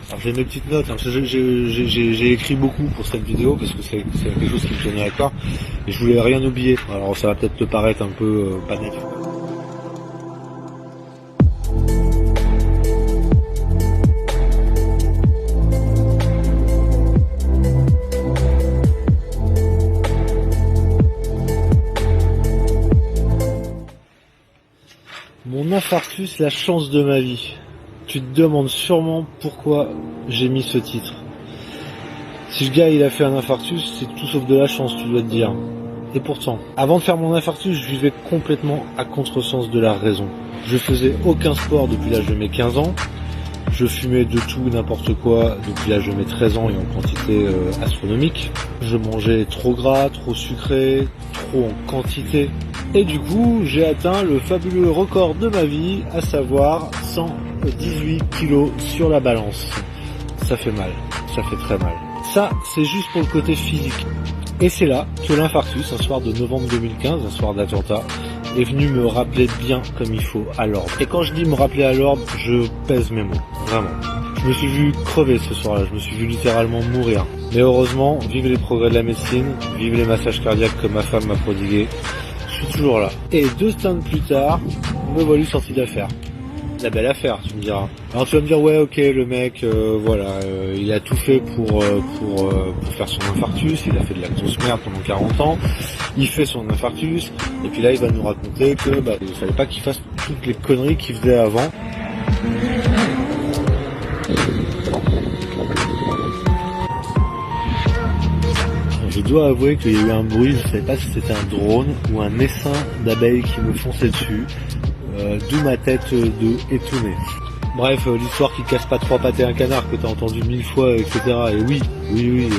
Alors j'ai mes petites notes, hein, parce que j'ai écrit beaucoup pour cette vidéo parce que c'est quelque chose qui me tenait à cœur et je voulais rien oublier. Alors ça va peut-être te paraître un peu pas net. Mon infarctus, la chance de ma vie. Tu te demandes sûrement pourquoi j'ai mis ce titre. Si le gars il a fait un infarctus, c'est tout sauf de la chance, tu dois te dire. Et pourtant, avant de faire mon infarctus, je vivais complètement à contresens de la raison. Je faisais aucun sport depuis l'âge de mes 15 ans. Je fumais de tout, n'importe quoi depuis l'âge de mes 13 ans et en quantité astronomique. Je mangeais trop gras, trop sucré, trop en quantité. Et du coup, j'ai atteint le fabuleux record de ma vie, à savoir 118 kilos sur la balance. Ça fait mal, ça fait très mal. Ça, c'est juste pour le côté physique. Et c'est là que l'infarctus, un soir de novembre 2015, un soir d'attentat, est venu me rappeler bien comme il faut à l'ordre. Et quand je dis me rappeler à l'ordre, je pèse mes mots, vraiment. Je me suis vu crever ce soir-là, je me suis vu littéralement mourir. Mais heureusement, vive les progrès de la médecine, vive les massages cardiaques que ma femme m'a prodigués. Je suis toujours là. Et 2 semaines plus tard, me voilà sorti d'affaire. La belle affaire, tu me diras. Alors tu vas me dire, ouais, ok, le mec, il a tout fait pour faire son infarctus, il a fait de la grosse merde pendant 40 ans, il fait son infarctus, et puis là, il va nous raconter que, il fallait pas qu'il fasse toutes les conneries qu'il faisait avant. Je dois avouer qu'il y a eu un bruit, je ne savais pas si c'était un drone ou un essaim d'abeilles qui me fonçait dessus, d'où ma tête de étonné. Bref, l'histoire qui casse pas 3 pattes et un canard que t'as entendu 1000 fois, etc. Et oui,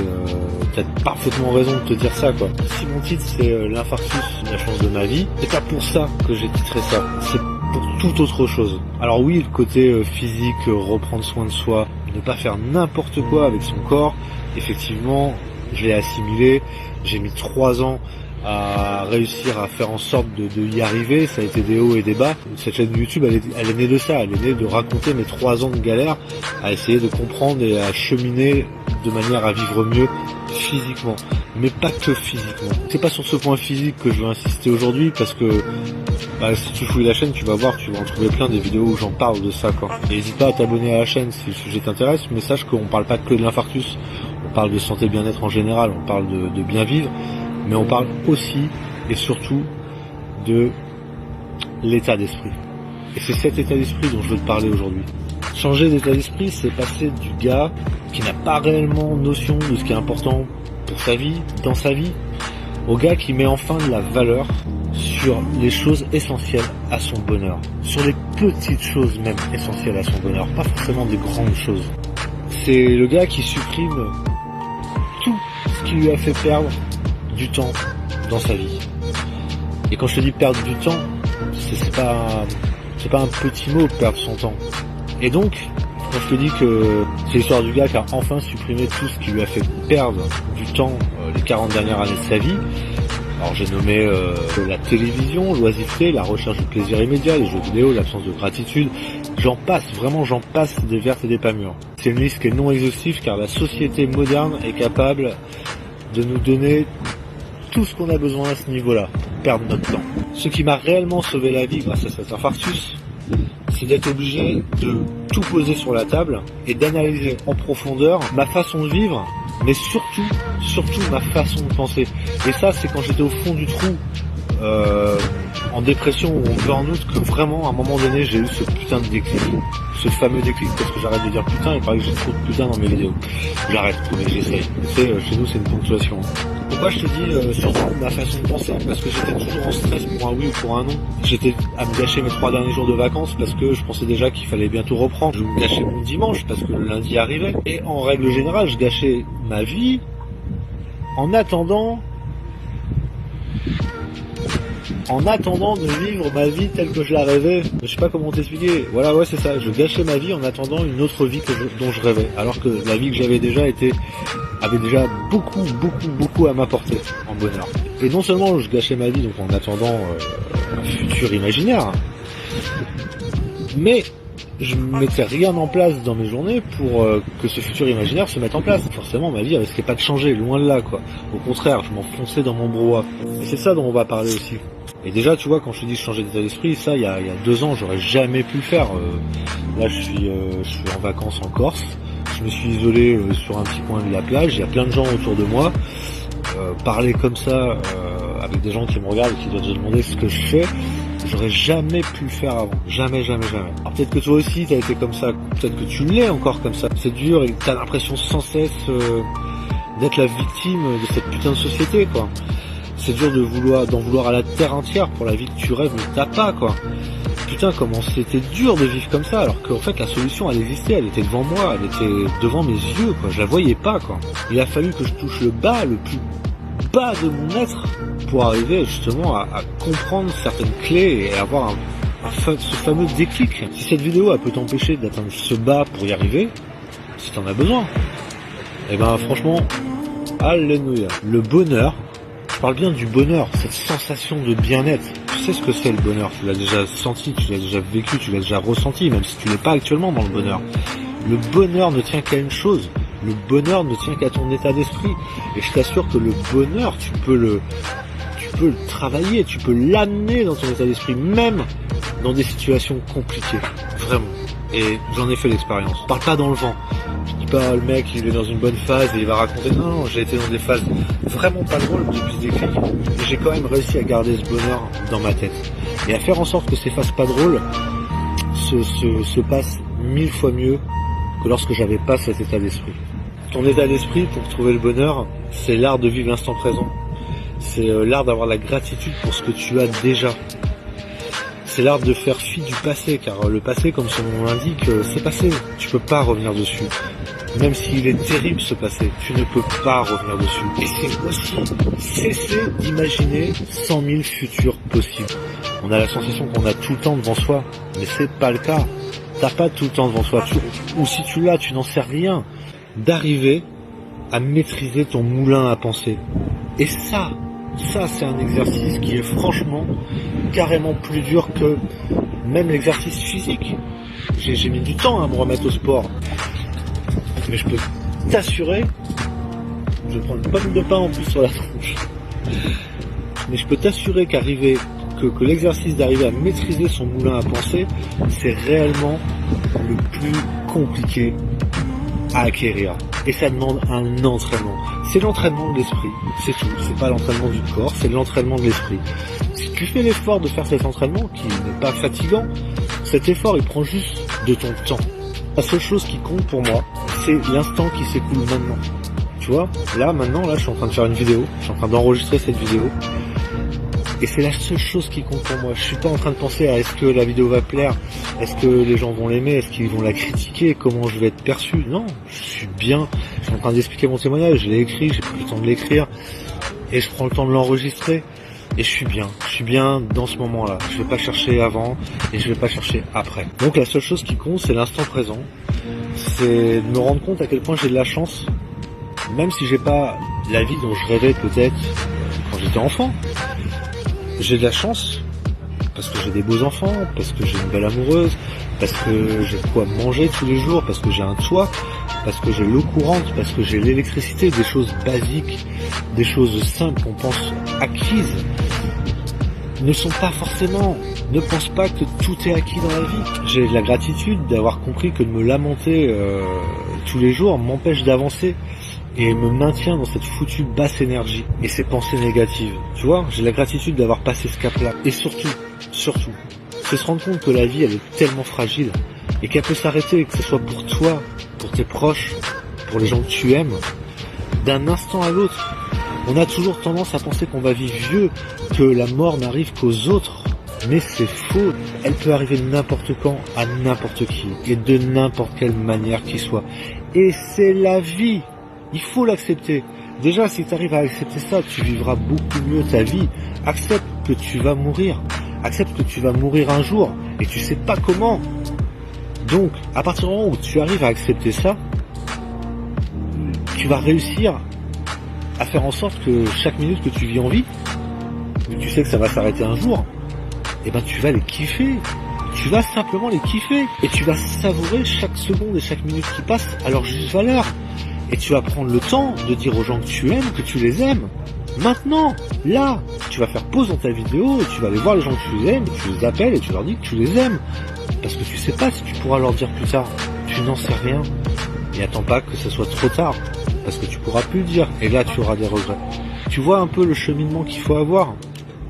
t'as parfaitement raison de te dire ça, quoi. Si mon titre c'est l'infarctus, la chance de ma vie, c'est pas pour ça que j'ai titré ça, c'est pour toute autre chose. Alors oui, le côté physique, reprendre soin de soi, ne pas faire n'importe quoi avec son corps, effectivement, je l'ai assimilé, j'ai mis 3 ans à réussir à faire en sorte de y arriver, ça a été des hauts et des bas. Cette chaîne YouTube, elle est née de ça, elle est née de raconter mes 3 ans de galère, à essayer de comprendre et à cheminer de manière à vivre mieux physiquement, mais pas que physiquement. C'est pas sur ce point physique que je veux insister aujourd'hui, parce que si tu fouilles la chaîne, tu vas voir, tu vas en trouver plein des vidéos où j'en parle de ça, quoi. N'hésite pas à t'abonner à la chaîne si le sujet t'intéresse, mais sache qu'on parle pas que de l'infarctus, on parle de santé bien-être en général, on parle de bien vivre, mais on parle aussi et surtout de l'état d'esprit. Et c'est cet état d'esprit dont je veux te parler aujourd'hui. Changer d'état d'esprit, c'est passer du gars qui n'a pas réellement notion de ce qui est important pour sa vie, dans sa vie, au gars qui met enfin de la valeur sur les choses essentielles à son bonheur. Sur les petites choses même essentielles à son bonheur, pas forcément des grandes choses. C'est le gars qui supprime tout ce qui lui a fait perdre du temps dans sa vie. Et quand je te dis perdre du temps, c'est pas un petit mot, perdre son temps. Et donc, quand je te dis que c'est l'histoire du gars qui a enfin supprimé tout ce qui lui a fait perdre du temps les 40 dernières années de sa vie, alors j'ai nommé la télévision, l'oisiveté, la recherche du plaisir immédiat, les jeux vidéo, l'absence de gratitude, j'en passe des vertes et des pas mûres. C'est une liste qui est non exhaustive car la société moderne est capable de nous donner tout ce qu'on a besoin à ce niveau-là, pour perdre notre temps. Ce qui m'a réellement sauvé la vie grâce à cet infarctus, c'est d'être obligé de tout poser sur la table et d'analyser en profondeur ma façon de vivre, mais surtout ma façon de penser. Et ça, c'est quand j'étais au fond du trou, en dépression ou en burn-out, que vraiment, à un moment donné, j'ai eu ce putain de déclic. Ce fameux déclic, parce que j'arrête de dire putain, il paraît que j'ai trop de putain dans mes vidéos. J'arrête, mais j'essaye. Tu sais, chez nous, c'est une ponctuation. Pourquoi je te dis surtout ma façon de penser? Parce que j'étais toujours en stress pour un oui ou pour un non. J'étais à me gâcher mes 3 derniers jours de vacances parce que je pensais déjà qu'il fallait bientôt reprendre. Je me gâchais mon dimanche parce que le lundi arrivait. Et en règle générale, je gâchais ma vie en attendant de vivre ma vie telle que je la rêvais. Je sais pas comment t'expliquer. Voilà, ouais, c'est ça. Je gâchais ma vie en attendant une autre vie dont je rêvais. Alors que la vie que j'avais déjà avait déjà beaucoup à m'apporter en bonheur. Et non seulement je gâchais ma vie donc en attendant un futur imaginaire, mais je mettais rien en place dans mes journées pour que ce futur imaginaire se mette en place. Forcément, ma vie elle risquait pas de changer, loin de là, quoi. Au contraire, je m'enfonçais dans mon brouhaha. Et c'est ça dont on va parler aussi. Et déjà, tu vois, quand je te dis que je changeais d'état d'esprit, ça, il y a 2 ans, j'aurais jamais pu le faire. Là, je suis en vacances en Corse. Je me suis isolé sur un petit coin de la plage. Il y a plein de gens autour de moi. Parler comme ça avec des gens qui me regardent et qui doivent se demander ce que je fais, j'aurais jamais pu le faire avant. Jamais, jamais, jamais. Alors peut-être que toi aussi, t'as été comme ça. Peut-être que tu l'es encore comme ça. C'est dur et t'as l'impression sans cesse d'être la victime de cette putain de société, quoi. C'est dur d'en vouloir à la terre entière pour la vie que tu rêves, mais t'as pas, quoi. Putain, comment c'était dur de vivre comme ça, alors qu'en fait la solution elle existait, elle était devant moi, elle était devant mes yeux, quoi. Je la voyais pas, quoi. Il a fallu que je touche le plus bas de mon être pour arriver justement à comprendre certaines clés et avoir ce fameux déclic. Si cette vidéo elle peut t'empêcher d'atteindre ce bas pour y arriver, si t'en as besoin, et ben franchement, alléluia. Le bonheur, je parle bien du bonheur, cette sensation de bien-être. Tu sais ce que c'est le bonheur, tu l'as déjà senti, tu l'as déjà vécu, tu l'as déjà ressenti, même si tu n'es pas actuellement dans le bonheur. Le bonheur ne tient qu'à une chose, le bonheur ne tient qu'à ton état d'esprit. Et je t'assure que le bonheur, tu peux le travailler, tu peux l'amener dans ton état d'esprit, même dans des situations compliquées. Vraiment. Et j'en ai fait l'expérience. Je parle pas dans le vent. Je dis pas le mec il est dans une bonne phase et il va raconter non, j'ai été dans des phases vraiment pas drôles depuis ce déclic. Et j'ai quand même réussi à garder ce bonheur dans ma tête. Et à faire en sorte que ces phases pas drôles se passent 1000 fois mieux que lorsque j'avais pas cet état d'esprit. Ton état d'esprit pour trouver le bonheur, c'est l'art de vivre l'instant présent. C'est l'art d'avoir la gratitude pour ce que tu as déjà. C'est l'art de faire fi du passé, car le passé, comme son nom l'indique, c'est passé. Tu peux pas revenir dessus. Même s'il est terrible ce passé, tu ne peux pas revenir dessus. Et c'est aussi cesser d'imaginer 100 000 futurs possibles. On a la sensation qu'on a tout le temps devant soi, mais c'est pas le cas. T'as pas tout le temps devant soi. Ou si tu l'as, tu n'en sais rien. D'arriver à maîtriser ton moulin à penser. Et ça c'est un exercice qui est franchement carrément plus dur que même l'exercice physique. J'ai mis du temps à me remettre au sport. Mais je peux t'assurer, je prends une pomme de pain en plus sur la tronche, mais je peux t'assurer que l'exercice d'arriver à maîtriser son moulin à penser, c'est réellement le plus compliqué à acquérir. Et ça demande un entraînement. C'est l'entraînement de l'esprit, c'est tout. C'est pas l'entraînement du corps, c'est l'entraînement de l'esprit. Si tu fais l'effort de faire cet entraînement, qui n'est pas fatigant, cet effort il prend juste de ton temps. La seule chose qui compte pour moi, c'est l'instant qui s'écoule maintenant. Tu vois, maintenant, je suis en train de faire une vidéo, je suis en train d'enregistrer cette vidéo. Et c'est la seule chose qui compte pour moi. Je suis pas en train de penser à est-ce que la vidéo va plaire, est-ce que les gens vont l'aimer, est-ce qu'ils vont la critiquer, comment je vais être perçu. Non, je suis bien, je suis en train d'expliquer mon témoignage, je l'ai écrit, j'ai pris le temps de l'écrire, et je prends le temps de l'enregistrer, et je suis bien dans ce moment-là. Je vais pas chercher avant, et je vais pas chercher après. Donc la seule chose qui compte, c'est l'instant présent, c'est de me rendre compte à quel point j'ai de la chance, même si j'ai pas la vie dont je rêvais peut-être quand j'étais enfant. J'ai de la chance, parce que j'ai des beaux enfants, parce que j'ai une belle amoureuse, parce que j'ai de quoi manger tous les jours, parce que j'ai un toit, parce que j'ai l'eau courante, parce que j'ai l'électricité, des choses basiques, des choses simples qu'on pense acquises, ne sont pas forcément, ne pense pas que tout est acquis dans la vie. J'ai de la gratitude d'avoir compris que de me lamenter tous les jours m'empêche d'avancer. Et me maintient dans cette foutue basse énergie et ces pensées négatives. Tu vois, j'ai la gratitude d'avoir passé ce cap-là. Et surtout, c'est se rendre compte que la vie, elle est tellement fragile et qu'elle peut s'arrêter, que ce soit pour toi, pour tes proches, pour les gens que tu aimes, d'un instant à l'autre. On a toujours tendance à penser qu'on va vivre vieux, que la mort n'arrive qu'aux autres. Mais c'est faux. Elle peut arriver n'importe quand, à n'importe qui, et de n'importe quelle manière qu'il soit. Et c'est la vie. Il faut l'accepter. Déjà, si tu arrives à accepter ça, tu vivras beaucoup mieux ta vie. Accepte que tu vas mourir. Accepte que tu vas mourir un jour et tu sais pas comment. Donc, à partir du moment où tu arrives à accepter ça, tu vas réussir à faire en sorte que chaque minute que tu vis en vie, où tu sais que ça va s'arrêter un jour, eh ben tu vas les kiffer. tu vas simplement les kiffer. Et tu vas savourer chaque seconde et chaque minute qui passe à leur juste valeur. Et tu vas prendre le temps de dire aux gens que tu aimes, que tu les aimes. Maintenant, là, tu vas faire pause dans ta vidéo et tu vas aller voir les gens que tu aimes, tu les appelles et tu leur dis que tu les aimes. Parce que tu sais pas si tu pourras leur dire plus tard. Tu n'en sais rien. Et attends pas que ce soit trop tard. Parce que tu pourras plus le dire. Et là, tu auras des regrets. Tu vois un peu le cheminement qu'il faut avoir.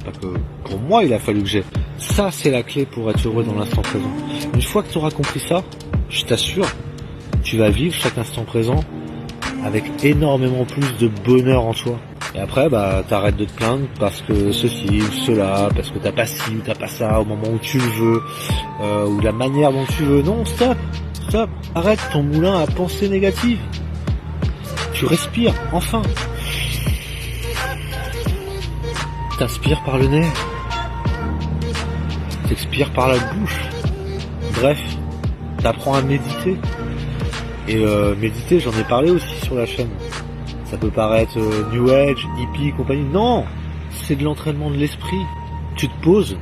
Parce que pour moi, il a fallu que j'ai. Ça, c'est la clé pour être heureux dans l'instant présent. Une fois que tu auras compris ça, je t'assure, tu vas vivre chaque instant présent avec énormément plus de bonheur en toi. Et après, t'arrêtes de te plaindre parce que ceci ou cela, parce que t'as pas ci ou t'as pas ça au moment où tu le veux, ou de la manière dont tu veux. Non, stop. Arrête ton moulin à pensée négative. Tu respires, enfin. T'inspires par le nez. T'expires par la bouche. Bref, t'apprends à méditer. Et méditer, j'en ai parlé aussi sur la chaîne. Ça peut paraître New Age, hippie, compagnie. Non, c'est de l'entraînement de l'esprit. Tu te poses,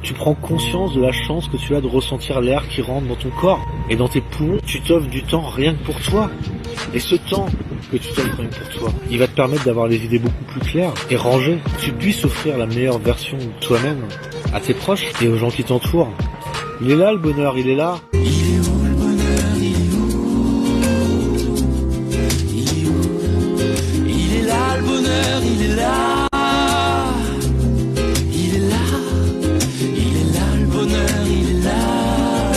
tu prends conscience de la chance que tu as de ressentir l'air qui rentre dans ton corps et dans tes poumons. Tu t'offres du temps rien que pour toi. Et ce temps que tu t'offres rien que pour toi, il va te permettre d'avoir les idées beaucoup plus claires et rangées. Tu puisses offrir la meilleure version de toi-même à tes proches et aux gens qui t'entourent. Il est là le bonheur, il est là. Il est là, il est là, il est là le bonheur, il est là,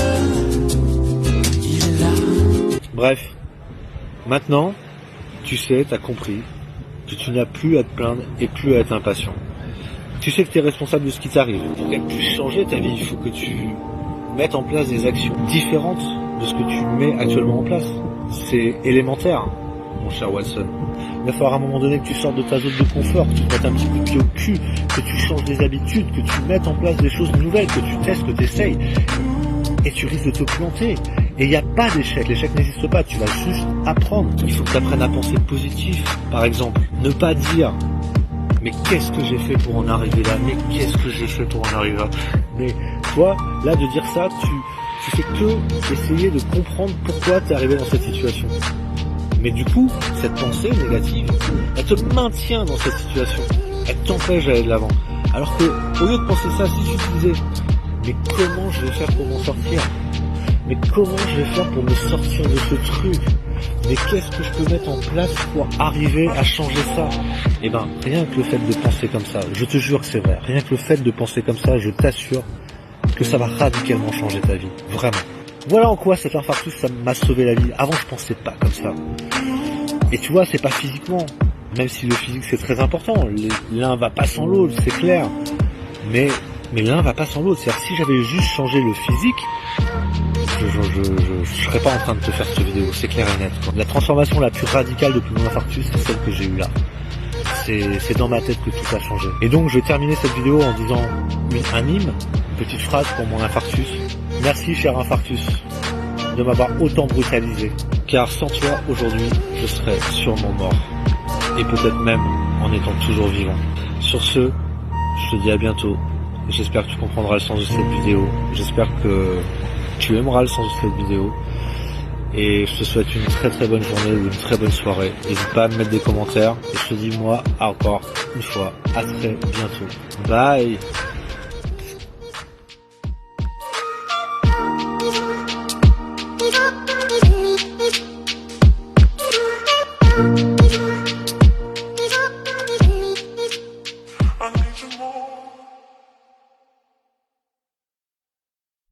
il est là. Bref, maintenant, tu sais, t'as compris que tu n'as plus à te plaindre et plus à être impatient. Tu sais que tu es responsable de ce qui t'arrive. Pour qu'elle puisse changer ta vie, il faut que tu mettes en place des actions différentes de ce que tu mets actuellement en place. C'est élémentaire, mon cher Watson. Il va falloir à un moment donné que tu sortes de ta zone de confort, que tu te mettes un petit coup de pied au cul, que tu changes des habitudes, que tu mettes en place des choses nouvelles, que tu testes, que tu essayes. Et tu risques de te planter. Et il n'y a pas d'échec, l'échec n'existe pas, tu vas juste apprendre. Il faut que tu apprennes à penser positif. Par exemple, ne pas dire « Mais qu'est-ce que j'ai fait pour en arriver là ? Mais qu'est-ce que j'ai fait pour en arriver là ?» Mais toi, là, de dire ça, tu fais que essayer de comprendre pourquoi tu es arrivé dans cette situation. Mais du coup, cette pensée négative, elle te maintient dans cette situation. Elle t'empêche d'aller de l'avant. Alors que, au lieu de penser ça, si tu te disais, mais comment je vais faire pour m'en sortir ? Mais comment je vais faire pour me sortir de ce truc ? Mais qu'est-ce que je peux mettre en place pour arriver à changer ça ? Eh ben, rien que le fait de penser comme ça, je te jure que c'est vrai, rien que le fait de penser comme ça, je t'assure que ça va radicalement changer ta vie. Vraiment. Voilà en quoi cet infarctus, ça m'a sauvé la vie. Avant, je pensais pas comme ça. Et tu vois, c'est pas physiquement. Même si le physique, c'est très important. L'un va pas sans l'autre, c'est clair. Mais l'un va pas sans l'autre. C'est-à-dire, si j'avais juste changé le physique, je serais pas en train de te faire cette vidéo. C'est clair et net, quoi. La transformation la plus radicale depuis mon infarctus, c'est celle que j'ai eue là. C'est dans ma tête que tout a changé. Et donc, je vais terminer cette vidéo en disant un hymne, une petite phrase pour mon infarctus. Merci, cher infarctus, de m'avoir autant brutalisé. Car sans toi, aujourd'hui, je serais sûrement mort. Et peut-être même en étant toujours vivant. Sur ce, je te dis à bientôt. J'espère que tu comprendras le sens de cette vidéo. J'espère que tu aimeras le sens de cette vidéo. Et je te souhaite une très très bonne journée ou une très bonne soirée. N'hésite pas à me mettre des commentaires. Et je te dis moi, encore une fois, à très bientôt. Bye!